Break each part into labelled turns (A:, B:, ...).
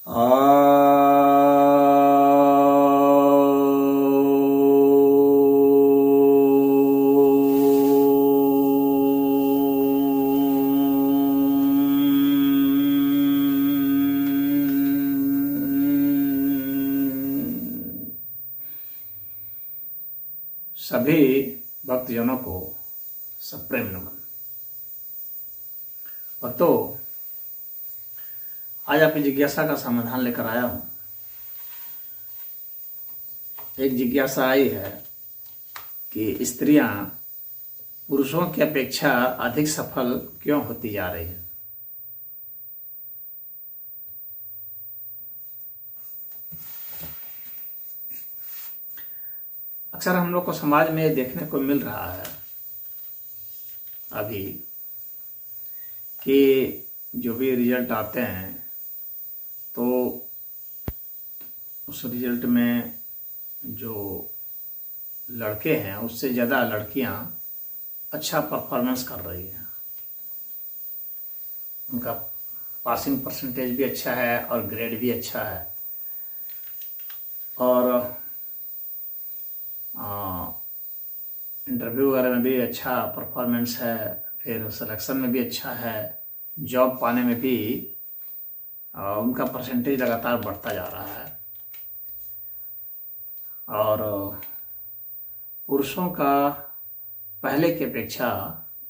A: सभी भक्तजनों को सप्रेम नमन। भक्तों, आज आपकी जिज्ञासा का समाधान लेकर आया हूं। एक जिज्ञासा आई है कि स्त्रियां पुरुषों की अपेक्षा अधिक सफल क्यों होती जा रही हैं। अक्सर हम लोग को समाज में देखने को मिल रहा है अभी कि जो भी रिजल्ट आते हैं तो उस रिजल्ट में जो लड़के हैं उससे ज़्यादा लड़कियां अच्छा परफॉर्मेंस कर रही हैं। उनका पासिंग परसेंटेज भी अच्छा है और ग्रेड भी अच्छा है और इंटरव्यू वगैरह में भी अच्छा परफॉर्मेंस है, फिर सिलेक्शन में भी अच्छा है, जॉब पाने में भी उनका परसेंटेज लगातार बढ़ता जा रहा है और पुरुषों का पहले की अपेक्षा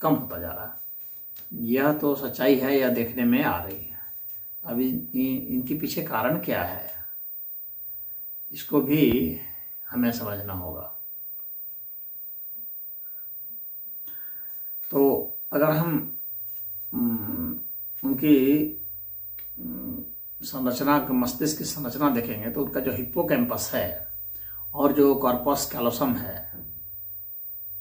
A: कम होता जा रहा है। यह तो सच्चाई है, यह देखने में आ रही है। अभी इनके पीछे कारण क्या है, इसको भी हमें समझना होगा। तो अगर हम उनकी संरचना, मस्तिष्क की संरचना देखेंगे तो उनका जो हिप्पोकैम्पस है और जो कॉर्पस कैलोसम है,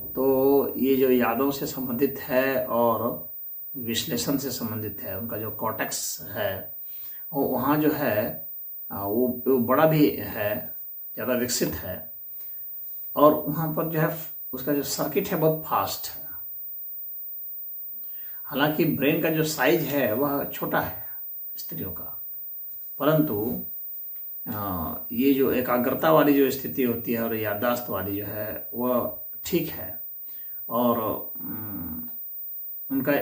A: तो ये जो यादों से संबंधित है और विश्लेषण से संबंधित है। उनका जो कॉर्टेक्स है वो वहाँ जो है वो बड़ा भी है, ज़्यादा विकसित है और वहाँ पर जो है उसका जो सर्किट है बहुत फास्ट है। हालांकि ब्रेन का जो साइज है वह छोटा है स्त्रियों का, परंतु ये जो एकाग्रता वाली जो स्थिति होती है और याददाश्त वाली जो है वह ठीक है। और उनका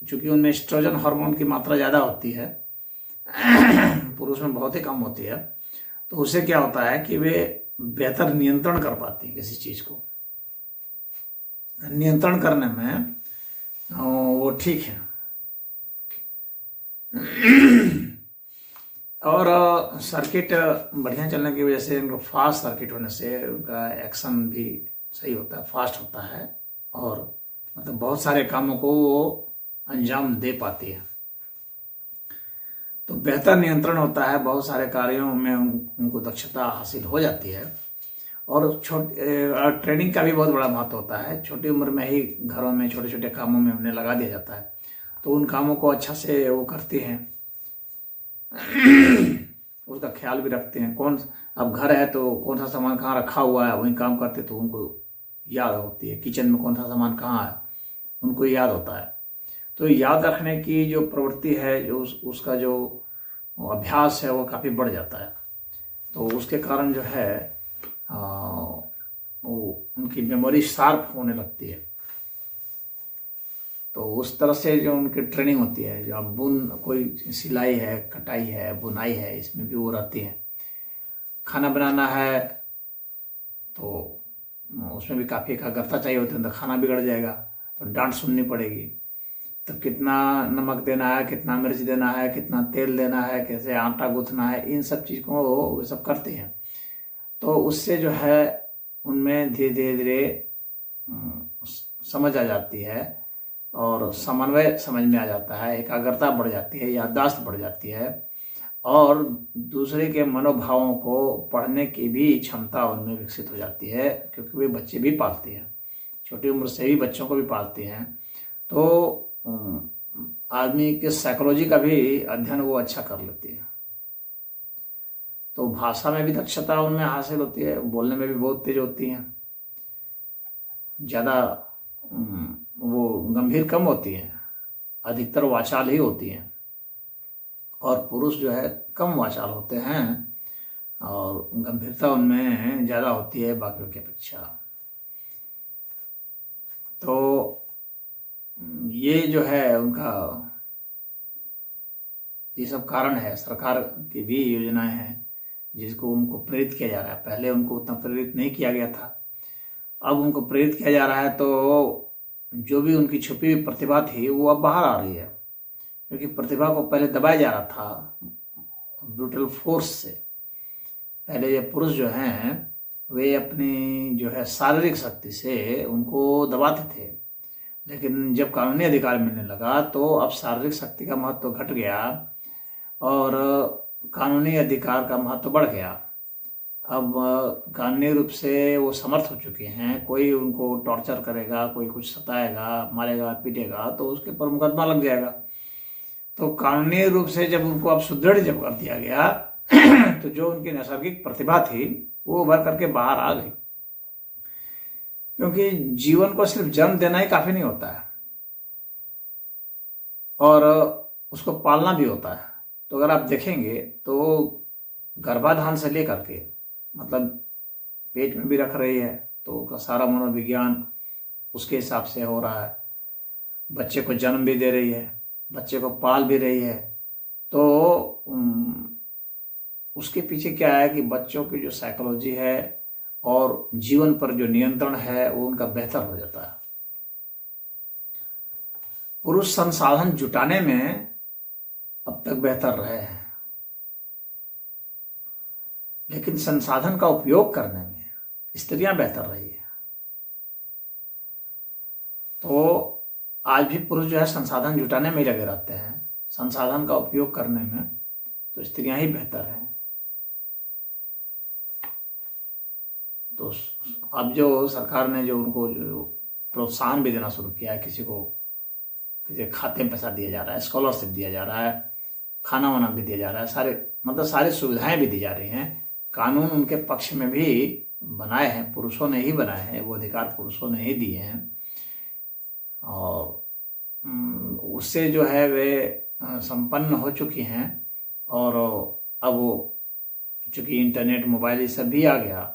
A: चूंकि उनमें एस्ट्रोजन हार्मोन की मात्रा ज़्यादा होती है, पुरुष में बहुत ही कम होती है, तो उससे क्या होता है कि वे बेहतर नियंत्रण कर पाती हैं किसी चीज़ को। नियंत्रण करने में वो ठीक है। और सर्किट बढ़िया चलने की वजह से, उनको फास्ट सर्किट होने से उनका एक्शन भी सही होता है, फास्ट होता है और मतलब बहुत सारे कामों को वो अंजाम दे पाती है। तो बेहतर नियंत्रण होता है, बहुत सारे कार्यों में उनको दक्षता हासिल हो जाती है और ट्रेनिंग का भी बहुत बड़ा महत्व होता है। छोटी उम्र में ही घरों में छोटे छोटे कामों में उन्हें लगा दिया जाता है, तो उन कामों को अच्छा से वो करती हैं, उसका ख्याल भी रखते हैं। कौन अब घर है तो कौन सा सामान कहाँ रखा हुआ है वही काम करते, तो उनको याद होती है। किचन में कौन सा सामान कहाँ है उनको याद होता है। तो याद रखने की जो प्रवृत्ति है, जो उसका जो अभ्यास है वो काफ़ी बढ़ जाता है। तो उसके कारण जो है वो उनकी मेमोरी शार्प होने लगती है। तो उस तरह से जो उनकी ट्रेनिंग होती है, जो अब कोई सिलाई है, कटाई है, बुनाई है, इसमें भी वो रहती है। खाना बनाना है तो उसमें भी काफ़ी एकाग्रता चाहिए होती है, तो खाना बिगड़ जाएगा तो डांट सुननी पड़ेगी। तो कितना नमक देना है, कितना मिर्च देना है, कितना तेल देना है, कैसे आटा गूंथना है, इन सब चीज़ को वो सब करते हैं। तो उससे जो है उनमें धीरे धीरे समझ आ जाती है और समन्वय समझ में आ जाता है, एकाग्रता बढ़ जाती है, याददाश्त बढ़ जाती है और दूसरे के मनोभावों को पढ़ने की भी क्षमता उनमें विकसित हो जाती है, क्योंकि वे बच्चे भी पालती हैं, छोटी उम्र से ही बच्चों को भी पालती हैं। तो आदमी के साइकोलॉजी का भी अध्ययन वो अच्छा कर लेती है। तो भाषा में भी दक्षता उनमें हासिल होती है, बोलने में भी बहुत तेज होती हैं, ज़्यादा वो गंभीर कम होती हैं, अधिकतर वाचाल ही होती हैं और पुरुष जो है कम वाचाल होते हैं और गंभीरता उनमें ज़्यादा होती है बाकियों की अपेक्षा। तो ये जो है उनका ये सब कारण है। सरकार की भी योजनाएं हैं जिसको उनको प्रेरित किया जा रहा है। पहले उनको उतना प्रेरित नहीं किया गया था, अब उनको प्रेरित किया जा रहा है। तो जो भी उनकी छुपी हुई प्रतिभा थी वो अब बाहर आ रही है, क्योंकि प्रतिभा को पहले दबाया जा रहा था ब्रूटल फोर्स से। पहले ये पुरुष जो हैं वे अपनी जो है शारीरिक शक्ति से उनको दबाते थे, लेकिन जब कानूनी अधिकार मिलने लगा तो अब शारीरिक शक्ति का महत्व घट गया और कानूनी अधिकार का महत्व बढ़ गया। अब कानूनी रूप से वो समर्थ हो चुके हैं। कोई उनको टॉर्चर करेगा, कोई कुछ सताएगा, मारेगा, पीटेगा तो उसके ऊपर मुकदमा लग जाएगा। तो कानूनी रूप से जब उनको अब सुदृढ़ जब कर दिया गया तो जो उनकी नैसर्गिक प्रतिभा थी वो उभर करके बाहर आ गई। क्योंकि जीवन को सिर्फ जन्म देना ही काफी नहीं होता है और उसको पालना भी होता है। तो अगर आप देखेंगे तो गर्भाधान से लेकर के मतलब पेट में भी रख रही है तो उसका सारा मनोविज्ञान उसके हिसाब से हो रहा है। बच्चे को जन्म भी दे रही है, बच्चे को पाल भी रही है। तो उसके पीछे क्या है कि बच्चों की जो साइकोलॉजी है और जीवन पर जो नियंत्रण है वो उनका बेहतर हो जाता है। पुरुष संसाधन जुटाने में अब तक बेहतर रहे हैं, लेकिन संसाधन का उपयोग करने में स्त्रियां बेहतर रही है। तो आज भी पुरुष जो है संसाधन जुटाने में ही लगे रहते हैं, संसाधन का उपयोग करने में तो स्त्रियां ही बेहतर हैं। तो अब जो सरकार ने जो उनको जो प्रोत्साहन भी देना शुरू किया है, किसी खाते में पैसा दिया जा रहा है, स्कॉलरशिप दिया जा रहा है, खाना वाना भी दिया जा रहा है, सारी सुविधाएं भी दी जा रही हैं। कानून उनके पक्ष में भी बनाए हैं, पुरुषों ने ही बनाए हैं, वो अधिकार पुरुषों ने ही दिए हैं। और उससे जो है वे संपन्न हो चुकी हैं। और अब वो चूँकि इंटरनेट, मोबाइल ये सब भी आ गया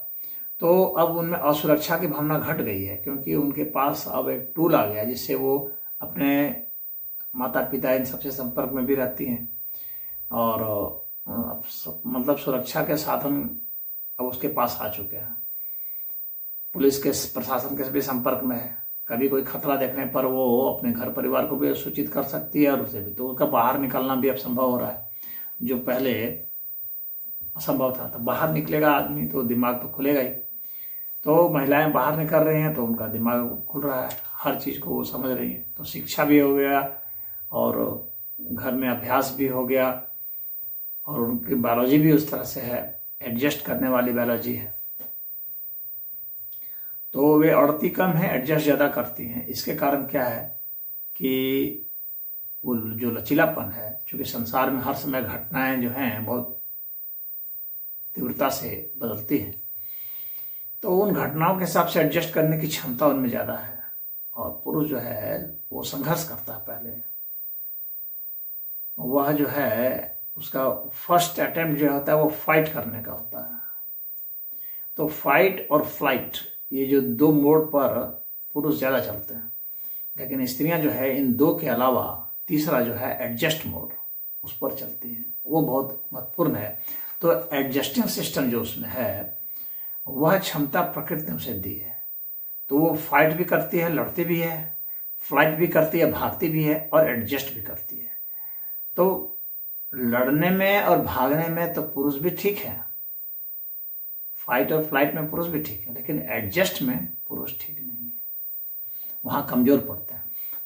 A: तो अब उनमें असुरक्षा की भावना घट गई है, क्योंकि उनके पास अब एक टूल आ गया जिससे वो अपने माता पिता इन सबसे संपर्क में भी रहती हैं और मतलब सुरक्षा के साधन अब उसके पास आ चुके हैं। पुलिस के, प्रशासन के भी संपर्क में है। कभी कोई खतरा देखने पर वो अपने घर परिवार को भी सूचित कर सकती है और उसे भी, तो उसका बाहर निकलना भी अब संभव हो रहा है, जो पहले असंभव था। तो बाहर निकलेगा आदमी तो दिमाग तो खुलेगा ही। तो महिलाएं बाहर निकल रही हैं तो उनका दिमाग खुल रहा है, हर चीज़ को वो समझ रही हैं। तो शिक्षा भी हो गया और घर में अभ्यास भी हो गया और उनकी बायोलॉजी भी उस तरह से है, एडजस्ट करने वाली बायोलॉजी है। तो वे अड़ती कम है, एडजस्ट ज़्यादा करती हैं। इसके कारण क्या है कि वो जो लचीलापन है, चूँकि संसार में हर समय घटनाएं जो हैं बहुत तीव्रता से बदलती हैं, तो उन घटनाओं के हिसाब से एडजस्ट करने की क्षमता उनमें ज़्यादा है। और पुरुष जो है वो संघर्ष करता है। पहले वह जो है उसका फर्स्ट अटेम्प्ट जो होता है वो फाइट करने का होता है। तो फाइट और फ्लाइट, ये जो दो मोड पर पुरुष ज़्यादा चलते हैं, लेकिन स्त्रियां जो है इन दो के अलावा तीसरा जो है एडजस्ट मोड, उस पर चलती हैं। वो बहुत महत्वपूर्ण है। तो एडजस्टिंग सिस्टम जो उसमें है वह क्षमता प्रकृति ने उसे दी है। तो वो फाइट भी करती है, लड़ती भी है, फ्लाइट भी करती है, भागती भी है और एडजस्ट भी करती है। तो लड़ने में और भागने में तो पुरुष भी ठीक है, फाइट और फ्लाइट में पुरुष भी ठीक है, लेकिन एडजस्ट में पुरुष ठीक नहीं है, वहाँ कमजोर पड़ता है।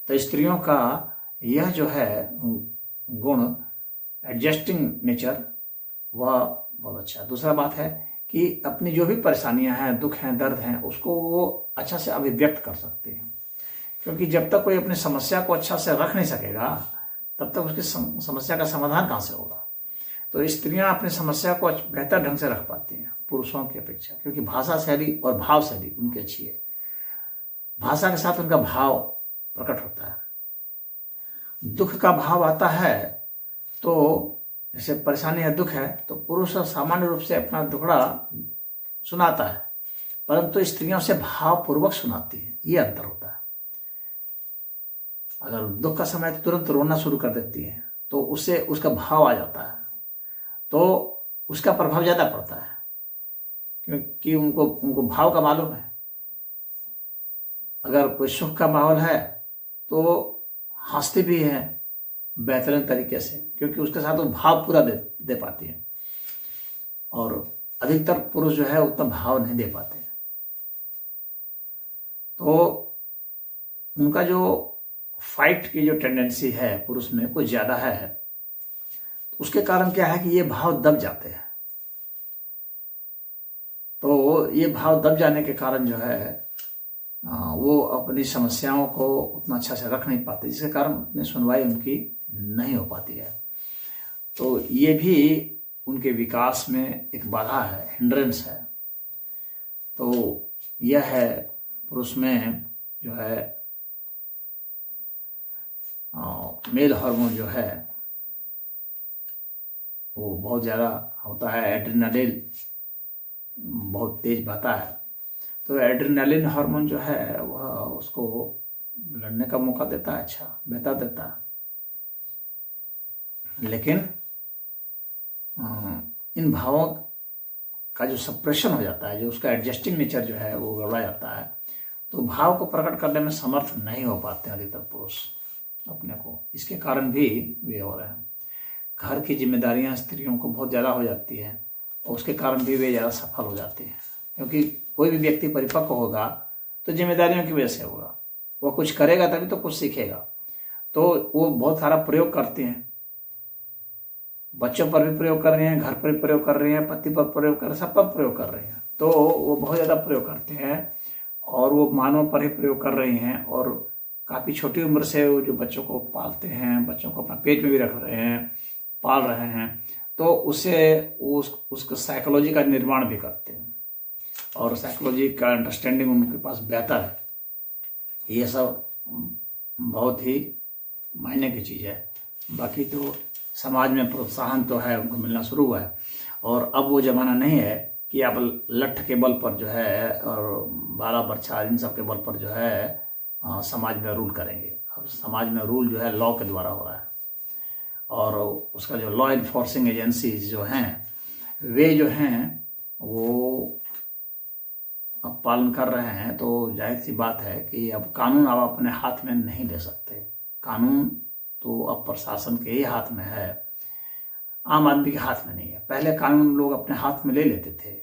A: तो स्त्रियों का यह जो है गुण, एडजस्टिंग नेचर, वह बहुत अच्छा है। दूसरा बात है कि अपनी जो भी परेशानियां हैं, दुख हैं, दर्द हैं, उसको वो अच्छा से अभिव्यक्त कर सकते हैं। क्योंकि जब तक कोई अपनी समस्या को अच्छा से रख नहीं सकेगा तब तक उसकी समस्या का समाधान कहाँ से होगा। तो स्त्रियां अपनी समस्या को बेहतर ढंग से रख पाती हैं पुरुषों की अपेक्षा, क्योंकि भाषा शैली और भाव शैली उनकी अच्छी है। भाषा के साथ उनका भाव प्रकट होता है। दुख का भाव आता है तो जैसे परेशानी या दुख है तो पुरुष सामान्य रूप से अपना दुखड़ा सुनाता है, परंतु स्त्रियों से भावपूर्वक सुनाती है, ये अंतर होता है। अगर दुख का समय तो तुरंत रोना शुरू कर देती है, तो उससे उसका भाव आ जाता है, तो उसका प्रभाव ज़्यादा पड़ता है, क्योंकि उनको भाव का मालूम है। अगर कोई सुख का माहौल है तो हंसती भी है बेहतरीन तरीके से, क्योंकि उसके साथ वो भाव पूरा दे पाती है। और अधिकतर पुरुष जो है उतना भाव नहीं दे पाते, तो उनका जो फाइट की जो टेंडेंसी है पुरुष में कुछ ज़्यादा है। उसके कारण क्या है कि ये भाव दब जाते हैं। तो ये भाव दब जाने के कारण जो है वो अपनी समस्याओं को उतना अच्छा से रख नहीं पाते, जिसके कारण उतनी सुनवाई उनकी नहीं हो पाती है। तो ये भी उनके विकास में एक बाधा है, हिंड्रेंस है। तो यह है पुरुष में जो है मेल हार्मोन जो है वो बहुत ज़्यादा होता है, एड्रेनालिन बहुत तेज बहता है। तो एड्रेनालिन हार्मोन जो है वह उसको लड़ने का मौका देता है, अच्छा बेहतर देता है। लेकिन इन भावों का जो सप्रेशन हो जाता है, जो उसका एडजस्टिंग नेचर जो है वो गड़बड़ा जाता है, तो भाव को प्रकट करने में समर्थ नहीं हो पाते अधिकतर पुरुष अपने को। इसके कारण भी वे हो रहे हैं। घर की जिम्मेदारियां स्त्रियों को बहुत ज़्यादा हो जाती हैं और उसके कारण भी वे ज़्यादा सफल हो जाते हैं, क्योंकि कोई भी व्यक्ति परिपक्व होगा तो जिम्मेदारियों की वजह से होगा। वह कुछ करेगा तभी तो कुछ सीखेगा। तो वो बहुत सारा प्रयोग करते हैं, बच्चों पर भी प्रयोग कर रहे हैं, घर पर भी प्रयोग कर रहे हैं, पति पर प्रयोग कर रहे हैं, सब पर प्रयोग कर रहे हैं। तो वो बहुत ज़्यादा प्रयोग करते हैं और वो मानव पर ही प्रयोग कर रहे हैं। और काफ़ी छोटी उम्र से वो जो बच्चों को पालते हैं, बच्चों को अपना पेट में भी रख रहे हैं, पाल रहे हैं, तो उससे उसका साइकोलॉजी का निर्माण भी करते हैं और साइकोलॉजी का अंडरस्टैंडिंग उनके पास बेहतर है। ये सब बहुत ही मायने की चीज़ है। बाकी तो समाज में प्रोत्साहन तो है, उनको मिलना शुरू हुआ है। और अब वो ज़माना नहीं है कि आप लठ के बल पर जो है और बाला बरछा इन सब के बल पर जो है समाज में रूल करेंगे। अब समाज में रूल जो है लॉ के द्वारा हो रहा है, और उसका जो लॉ इन्फोर्सिंग एजेंसीज जो हैं वे जो हैं वो अब पालन कर रहे हैं। तो जाहिर सी बात है कि अब कानून आप अपने हाथ में नहीं ले सकते। कानून तो अब प्रशासन के ही हाथ में है, आम आदमी के हाथ में नहीं है। पहले कानून लोग अपने हाथ में ले लेते थे,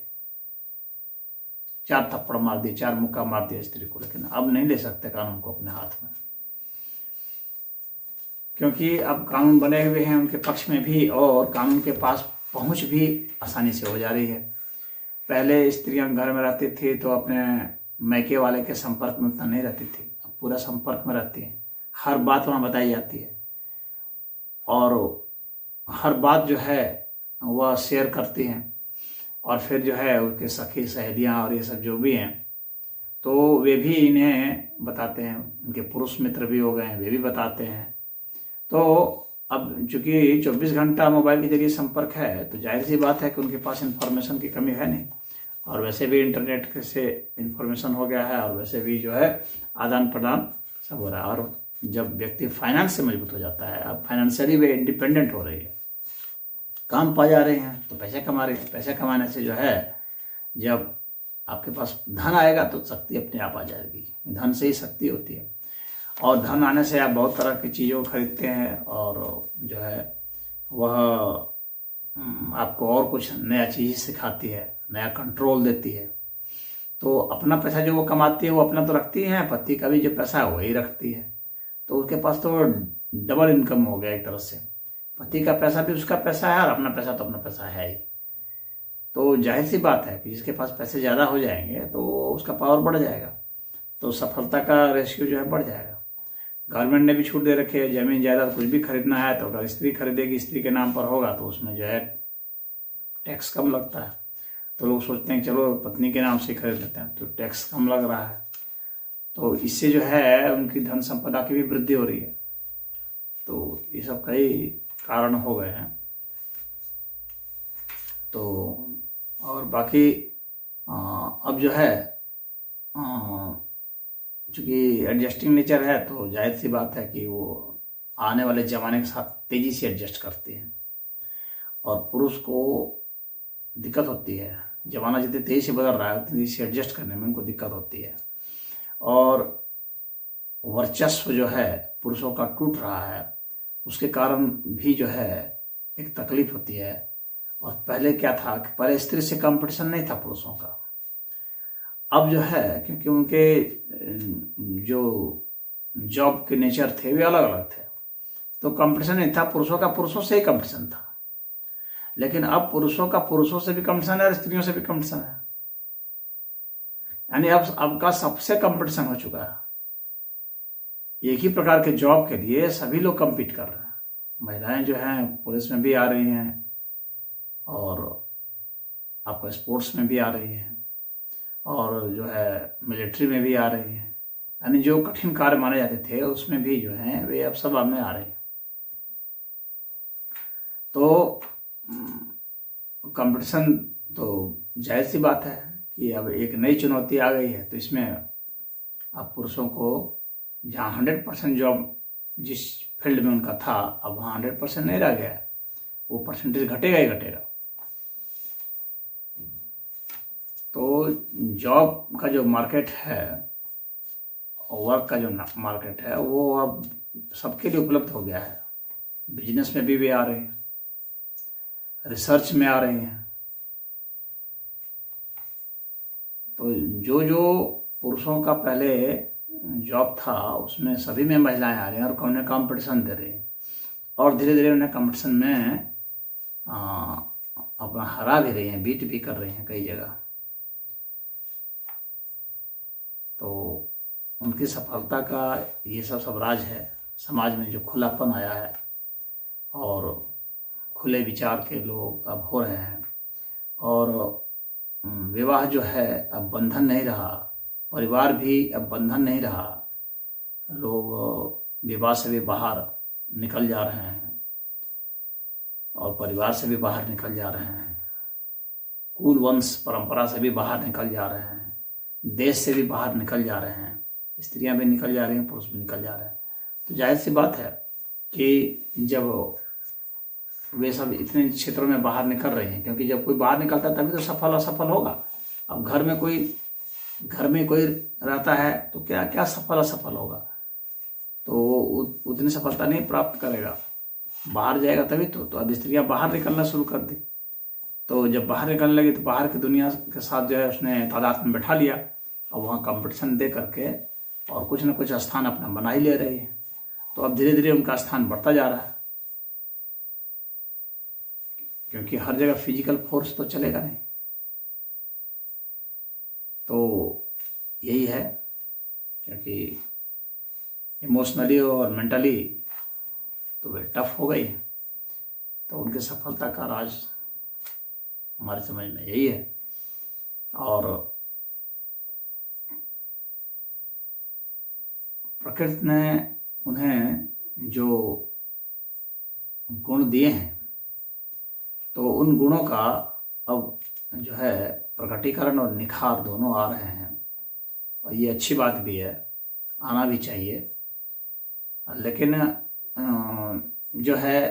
A: 4 थप्पड़ मार दिए, 4 मुक्का मार दिया स्त्री को, लेकिन अब नहीं ले सकते कानून को अपने हाथ में, क्योंकि अब कानून बने हुए हैं उनके पक्ष में भी और कानून के पास पहुंच भी आसानी से हो जा रही है। पहले स्त्रियां घर में रहती थी तो अपने मैके वाले के संपर्क में उतना नहीं रहती थी, अब पूरा संपर्क में रहती हैं, हर बात वहाँ बताई जाती है और हर बात जो है वह शेयर करती हैं। और फिर जो है उनके सखी सहेलियाँ और ये सब जो भी हैं तो वे भी इन्हें बताते हैं, उनके पुरुष मित्र भी हो गए हैं, वे भी बताते हैं। तो अब चूंकि 24 घंटा मोबाइल के जरिए संपर्क है तो जाहिर सी बात है कि उनके पास इन्फॉर्मेशन की कमी है नहीं, और वैसे भी इंटरनेट से इन्फॉर्मेशन हो गया है और वैसे भी जो है आदान प्रदान सब हो रहा है। और जब व्यक्ति फाइनेंस से मजबूत हो जाता है, अब फाइनेंशियली वे इंडिपेंडेंट हो रही है, काम पा जा रहे हैं तो पैसे कमा रहे हैं। पैसे कमाने से जो है जब आपके पास धन आएगा तो शक्ति अपने आप आ जाएगी। धन से ही शक्ति होती है, और धन आने से आप बहुत तरह की चीज़ों को खरीदते हैं और जो है वह आपको और कुछ नया चीज़ सिखाती है, नया कंट्रोल देती है। तो अपना पैसा जो वो कमाती है वो अपना तो रखती है, पति का भी जो पैसा है वही रखती है, तो उसके पास तो डबल इनकम हो गया एक तरह से। पति का पैसा भी उसका पैसा है और अपना पैसा तो अपना पैसा है ही। तो जाहिर सी बात है कि जिसके पास पैसे ज़्यादा हो जाएंगे तो उसका पावर बढ़ जाएगा, तो सफलता का रेशियो जो है बढ़ जाएगा। गवर्नमेंट ने भी छूट दे रखी है, जमीन जायदाद कुछ भी खरीदना है तो अगर स्त्री खरीदेगी, स्त्री के नाम पर होगा तो उसमें जो है टैक्स कम लगता है। तो लोग सोचते हैं कि चलो पत्नी के नाम से खरीद लेते हैं तो टैक्स कम लग रहा है, तो इससे जो है उनकी धन संपदा की भी वृद्धि हो रही है। तो ये सब कई कारण हो गए हैं। तो और बाकी अब जो है चूँकि एडजस्टिंग नेचर है तो जाहिर सी बात है कि वो आने वाले ज़माने के साथ तेज़ी से एडजस्ट करते हैं, और पुरुष को दिक्कत होती है। ज़माना जितनी तेज़ी से बदल रहा है उतनी तेज़ी से एडजस्ट करने में उनको दिक्कत होती है, और वर्चस्व जो है पुरुषों का टूट रहा है, उसके कारण भी जो है एक तकलीफ होती है। और पहले क्या था कि पहले स्त्री से कंपटीशन नहीं था पुरुषों का, अब जो है क्योंकि उनके जो जॉब के नेचर थे वे अलग अलग थे, तो कंपटीशन नहीं था पुरुषों का, पुरुषों से ही कंपटीशन था। लेकिन अब पुरुषों का पुरुषों से भी कंपटीशन है और स्त्रियों से भी कंपटीशन है, यानी अब का सबसे कंपटीशन हो चुका है। एक ही प्रकार के जॉब के लिए सभी लोग compete कर रहे हैं। महिलाएं जो हैं पुलिस में भी आ रही हैं, और आपका स्पोर्ट्स में भी आ रही हैं, और जो है मिलिट्री में भी आ रही हैं, यानी जो कठिन कार्य माने जाते थे उसमें भी जो हैं वे अब सब में आ रही हैं। तो कंपटीशन तो जाहिर सी बात है कि अब एक नई चुनौती आ गई है, तो इसमें अब पुरुषों को जहाँ 100% जॉब जिस फील्ड में उनका था अब वहाँ 100% नहीं रह गया है, वो परसेंटेज घटेगा ही घटेगा। तो जॉब का जो मार्केट है, वर्क का जो मार्केट है, वो अब सबके लिए उपलब्ध हो गया है। बिजनेस में भी वे आ रहे हैं, रिसर्च में आ रहे हैं। तो जो जो पुरुषों का पहले जॉब था उसमें सभी में महिलाएं आ रही हैं और उन्हें कंपटीशन दे रही हैं, और धीरे धीरे उन्हें कंपटीशन में अपना हरा भी रही हैं, बीट भी कर रही हैं कई जगह। तो उनकी सफलता का ये सब राज है। समाज में जो खुलापन आया है और खुले विचार के लोग अब हो रहे हैं, और विवाह जो है अब बंधन नहीं रहा, परिवार भी अब बंधन नहीं रहा। लोग विवाह से भी बाहर निकल जा रहे हैं और परिवार से भी बाहर निकल जा रहे हैं, कुल वंश परंपरा से भी बाहर निकल जा रहे हैं, देश से भी बाहर निकल जा रहे हैं। स्त्रियां भी निकल जा रही हैं, पुरुष भी निकल जा रहे हैं। तो जाहिर सी बात है कि जब वे सब इतने क्षेत्रों में बाहर निकल रहे हैं, क्योंकि जब कोई बाहर निकलता है तभी तो सफल असफल होगा। अब घर में कोई रहता है तो क्या क्या सफल असफल होगा, तो उतनी सफलता नहीं प्राप्त करेगा, बाहर जाएगा तभी तो। अब स्त्रियां बाहर निकलना शुरू कर दी, तो जब बाहर निकलने लगी तो बाहर की दुनिया के साथ जो है उसने तादाद में बैठा लिया, और वहाँ कंपटीशन दे करके और कुछ न कुछ स्थान अपना बना ही ले रही है। तो अब धीरे धीरे उनका स्थान बढ़ता जा रहा है, क्योंकि हर जगह फिजिकल फोर्स तो चलेगा नहीं। तो यही है, क्योंकि इमोशनली और मेंटली तो वे टफ हो गई, तो उनकी सफलता का राज हमारे समझ में यही है। और प्रकृति ने उन्हें जो गुण दिए हैं, तो उन गुणों का अब जो है प्रकटीकरण और निखार दोनों आ रहे हैं, और ये अच्छी बात भी है, आना भी चाहिए। लेकिन जो है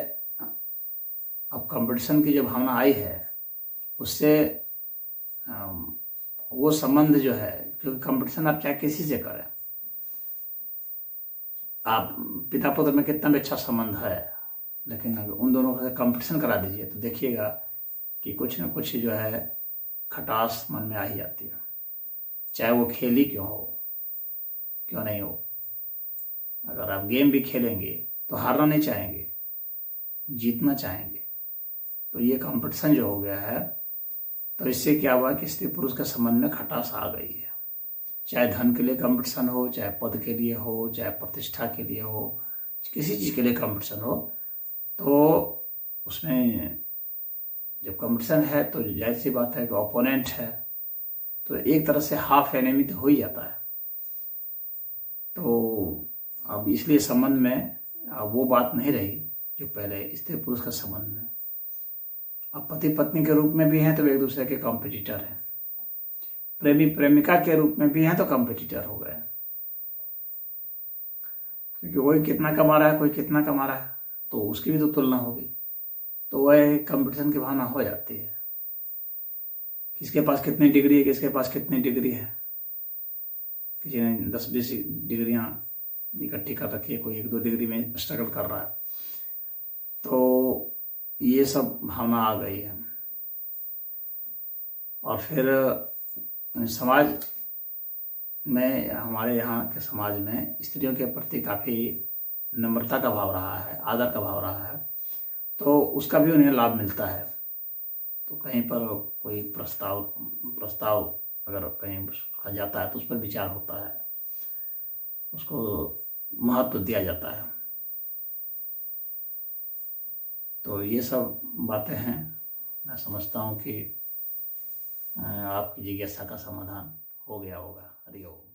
A: अब कंपटीशन की जो भावना आई है उससे वो संबंध जो है, क्योंकि कंपटीशन आप चाहे किसी से करें, आप पिता पुत्र में कितना भी अच्छा संबंध है, लेकिन अगर उन दोनों का कंपटीशन करा दीजिए तो देखिएगा कि कुछ न कुछ जो है खटास मन में आ ही जाती है, चाहे वो खेल ही क्यों हो, क्यों नहीं हो। अगर आप गेम भी खेलेंगे तो हारना नहीं चाहेंगे, जीतना चाहेंगे। तो ये कंपटीशन जो हो गया है, तो इससे क्या हुआ कि स्त्री पुरुष के संबंध में खटास आ गई है। चाहे धन के लिए कंपटीशन हो, चाहे पद के लिए हो, चाहे प्रतिष्ठा के लिए हो, किसी चीज़ के लिए कंपटीशन हो, तो उसमें जब कंपटीशन है तो जाहिर सी बात है कि ओपोनेंट है, तो एक तरह से हाफ एनिमी तो हो ही जाता है। तो अब इसलिए संबंध में अब वो बात नहीं रही जो पहले स्त्री पुरुष का संबंध में। अब पति पत्नी के रूप में भी हैं तो एक दूसरे के कॉम्पिटिटर हैं, प्रेमी प्रेमिका के रूप में भी हैं तो कॉम्पिटिटर हो गए, क्योंकि वही कितना कमा रहा है, कोई कितना कमा रहा है, तो उसकी भी तो तुलना होगी, तो वह कंपटीशन की भावना हो जाती है। किसके पास कितनी डिग्री है, किसके पास कितनी डिग्री है, किसी ने 10-20 डिग्रियां इकट्ठी कर रखी है, कोई 1-2 डिग्री में स्ट्रगल कर रहा है, तो ये सब भावना आ गई है। और फिर समाज में, हमारे यहाँ के समाज में स्त्रियों के प्रति काफ़ी नम्रता का भाव रहा है, आदर का भाव रहा है, तो उसका भी उन्हें लाभ मिलता है। तो कहीं पर कोई प्रस्ताव अगर कहीं उसका जाता है तो उस पर विचार होता है, उसको महत्व दिया जाता है। तो ये सब बातें हैं, मैं समझता हूँ कि आपकी जिज्ञासा का समाधान हो गया होगा। हरि ओम।